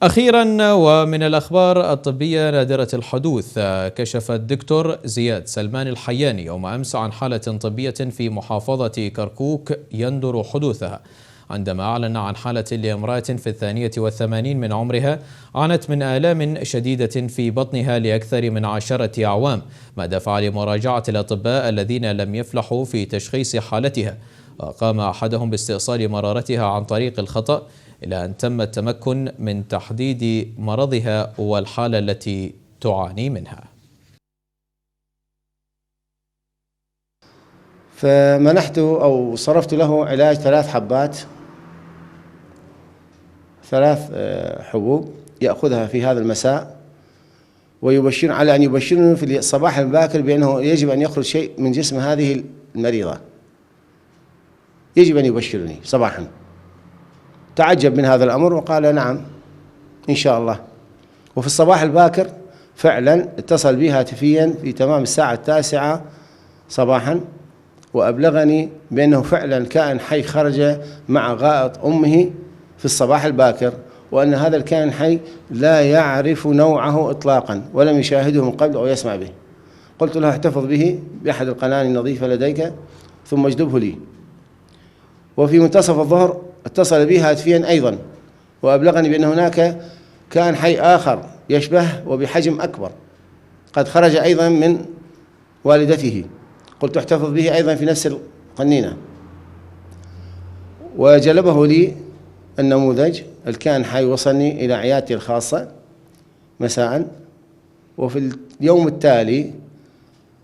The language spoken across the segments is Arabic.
أخيرا ومن الأخبار الطبية نادرة الحدوث، كشف الدكتور زياد سلمان الحياني يوم أمس عن حالة طبية في محافظة كركوك يندر حدوثها، عندما أعلن عن حالة لامرأة في 82 من عمرها عانت من آلام شديدة في بطنها لأكثر من 10 أعوام، ما دفع لمراجعة الأطباء الذين لم يفلحوا في تشخيص حالتها، وقام أحدهم باستئصال مرارتها عن طريق الخطأ، إلى أن تم التمكن من تحديد مرضها والحالة التي تعاني منها. فمنحته أو صرفت له علاج 3 حبات، 3 حبوب يأخذها في هذا المساء، ويبشر على أن يبشرني في الصباح الباكر بأنه يجب أن يخرج شيء من جسم هذه المريضة، يجب أن يبشرني صباحا. تعجب من هذا الأمر وقال نعم إن شاء الله. وفي الصباح الباكر فعلا اتصل بي هاتفيا في تمام الساعة 9 صباحا، وأبلغني بأنه فعلا كائن حي خرج مع غائط أمه في الصباح الباكر، وأن هذا الكائن الحي لا يعرف نوعه إطلاقا ولم يشاهده من قبل أو يسمع به. قلت له احتفظ به بأحد القناني النظيفة لديك ثم اجلبه لي. وفي منتصف الظهر اتصل بي هاتفيا أيضا وأبلغني بأن هناك كائن حي آخر يشبه وبحجم أكبر قد خرج أيضا من والدته، قلت احتفظ به أيضا في نفس القنينة. وجلبه لي النموذج الكائن حي، وصلني إلى عيادتي الخاصة مساء. وفي اليوم التالي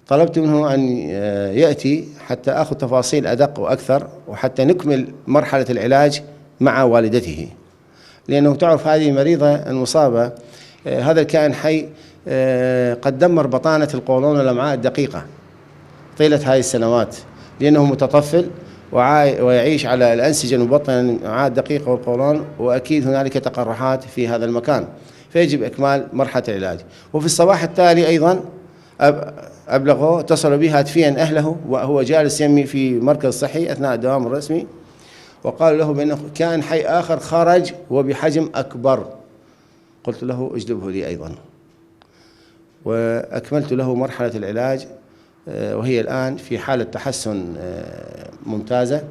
طلبت منه أن يأتي حتى أخذ تفاصيل أدق وأكثر، وحتى نكمل مرحلة العلاج مع والدته، لأنه تعرف هذه المريضة المصابة هذا الكائن حي قد دمر بطانة القولون والأمعاء الدقيقة طيلة هذه السنوات، لأنه متطفل ويعيش على الأنسجة المبطنة الأمعاء الدقيقة والقولون، وأكيد هنالك تقرحات في هذا المكان، فيجب إكمال مرحلة العلاج. وفي الصباح التالي أيضا أبلغه، اتصل به هاتفيا أهله وهو جالس يمي في مركز صحي أثناء الدوام الرسمي، وقال له بأنه كان حي آخر خرج وبحجم أكبر. قلت له اجلبه لي أيضا، وأكملت له مرحلة العلاج، وهي الآن في حالة تحسن ممتازة.